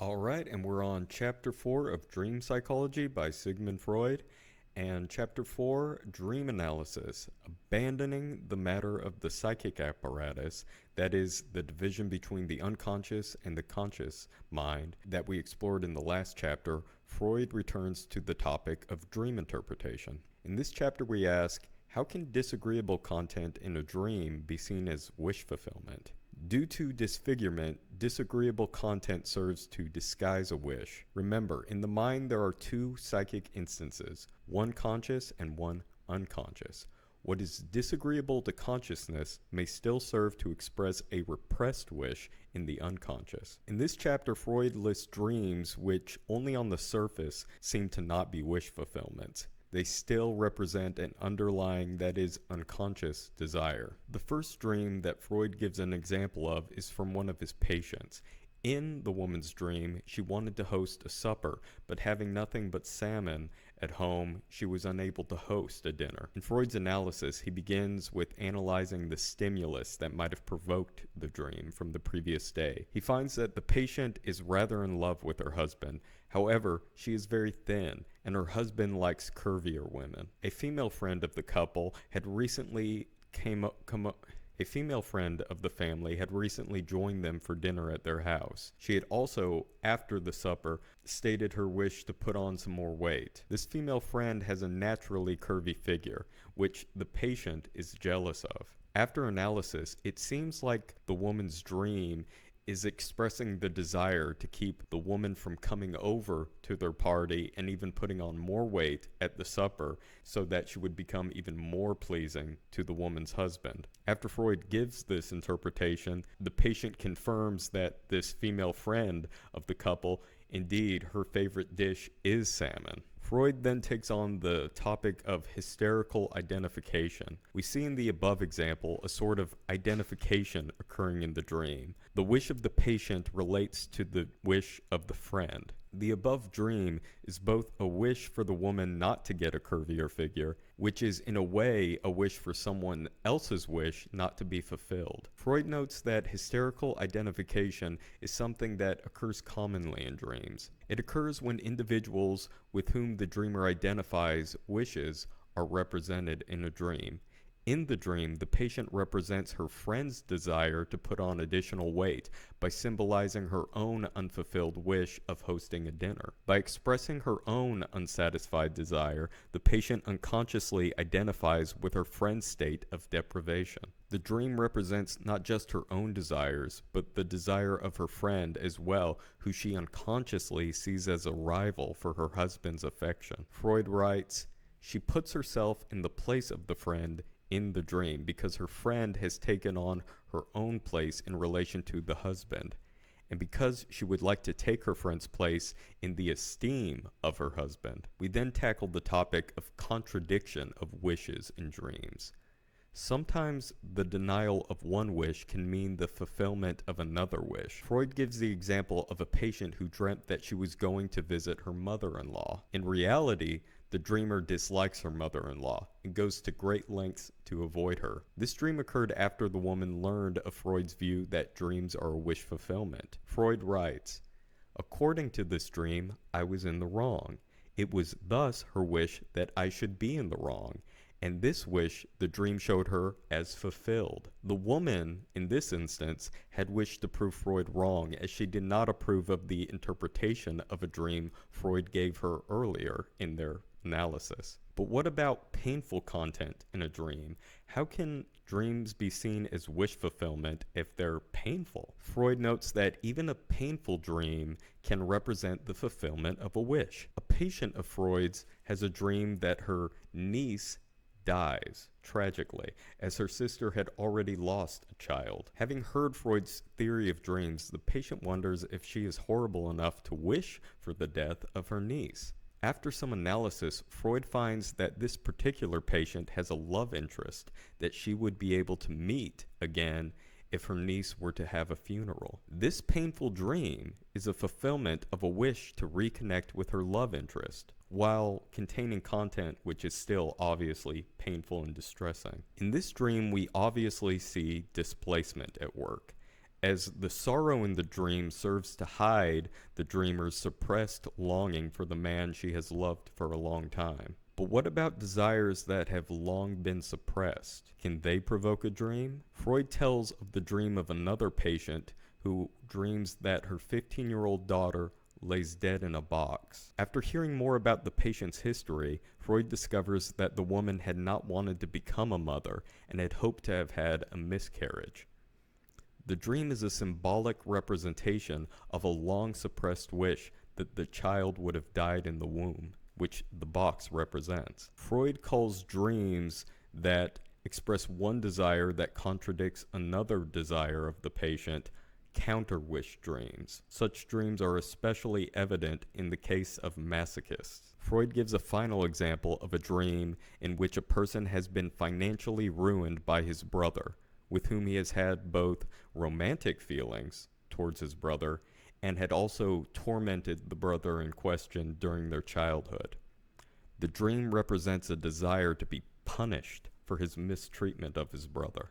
All right, and we're on Chapter 4 of Dream Psychology by Sigmund Freud, and Chapter 4, Dream Analysis, abandoning the matter of the psychic apparatus, that is, the division between the unconscious and the conscious mind that we explored in the last chapter. Freud returns to the topic of dream interpretation. In this chapter we ask, how can disagreeable content in a dream be seen as wish fulfillment? Due to disfigurement, disagreeable content serves to disguise a wish. Remember, in the mind there are two psychic instances, one conscious and one unconscious. What is disagreeable to consciousness may still serve to express a repressed wish in the unconscious. In this chapter, Freud lists dreams which, only on the surface, seem to not be wish fulfillments. They still represent an underlying, that is, unconscious desire. The first dream that Freud gives an example of is from one of his patients. In the woman's dream, she wanted to host a supper, but having nothing but salmon at home, she was unable to host a dinner. In Freud's analysis, he begins with analyzing the stimulus that might have provoked the dream from the previous day. He finds that the patient is rather in love with her husband. However, she is very thin, and her husband likes curvier women. A female friend of the couple had recently A female friend of the family had recently joined them for dinner at their house. She had also, after the supper, stated her wish to put on some more weight. This female friend has a naturally curvy figure, which the patient is jealous of. After analysis, it seems like the woman's dream is expressing the desire to keep the woman from coming over to their party and even putting on more weight at the supper so that she would become even more pleasing to the woman's husband. After Freud gives this interpretation, the patient confirms that this female friend of the couple, indeed, her favorite dish is salmon. Freud then takes on the topic of hysterical identification. We see in the above example a sort of identification occurring in the dream. The wish of the patient relates to the wish of the friend. The above dream is both a wish for the woman not to get a curvier figure, which is in a way a wish for someone else's wish not to be fulfilled. Freud notes that hysterical identification is something that occurs commonly in dreams. It occurs when individuals with whom the dreamer identifies wishes are represented in a dream. In the dream, the patient represents her friend's desire to put on additional weight by symbolizing her own unfulfilled wish of hosting a dinner. By expressing her own unsatisfied desire, the patient unconsciously identifies with her friend's state of deprivation. The dream represents not just her own desires, but the desire of her friend as well, who she unconsciously sees as a rival for her husband's affection. Freud writes, "She puts herself in the place of the friend in the dream because her friend has taken on her own place in relation to the husband, and because she would like to take her friend's place in the esteem of her husband." We then tackled the topic of contradiction of wishes in dreams. Sometimes the denial of one wish can mean the fulfillment of another wish. Freud gives the example of a patient who dreamt that she was going to visit her mother-in-law. In reality, the dreamer dislikes her mother-in-law and goes to great lengths to avoid her. This dream occurred after the woman learned of Freud's view that dreams are a wish fulfillment. Freud writes, "According to this dream, I was in the wrong. It was thus her wish that I should be in the wrong, and this wish the dream showed her as fulfilled." The woman, in this instance, had wished to prove Freud wrong, as she did not approve of the interpretation of a dream Freud gave her earlier in their analysis. But what about painful content in a dream? How can dreams be seen as wish fulfillment if they're painful? Freud notes that even a painful dream can represent the fulfillment of a wish. A patient of Freud's has a dream that her niece dies tragically, as her sister had already lost a child. Having heard Freud's theory of dreams, the patient wonders if she is horrible enough to wish for the death of her niece. After some analysis, Freud finds that this particular patient has a love interest that she would be able to meet again if her niece were to have a funeral. This painful dream is a fulfillment of a wish to reconnect with her love interest, while containing content which is still obviously painful and distressing. In this dream, we obviously see displacement at work. as the sorrow in the dream serves to hide the dreamer's suppressed longing for the man she has loved for a long time. But what about desires that have long been suppressed? Can they provoke a dream? Freud tells of the dream of another patient who dreams that her 15-year-old daughter lays dead in a box. After hearing more about the patient's history, Freud discovers that the woman had not wanted to become a mother and had hoped to have had a miscarriage. The dream is a symbolic representation of a long suppressed wish that the child would have died in the womb, which the box represents. Freud calls dreams that express one desire that contradicts another desire of the patient counter-wish dreams. Such dreams are especially evident in the case of masochists. Freud gives a final example of a dream in which a person has been financially ruined by his brother, with whom he has had both romantic feelings towards his brother and had also tormented the brother in question during their childhood. The dream represents a desire to be punished for his mistreatment of his brother.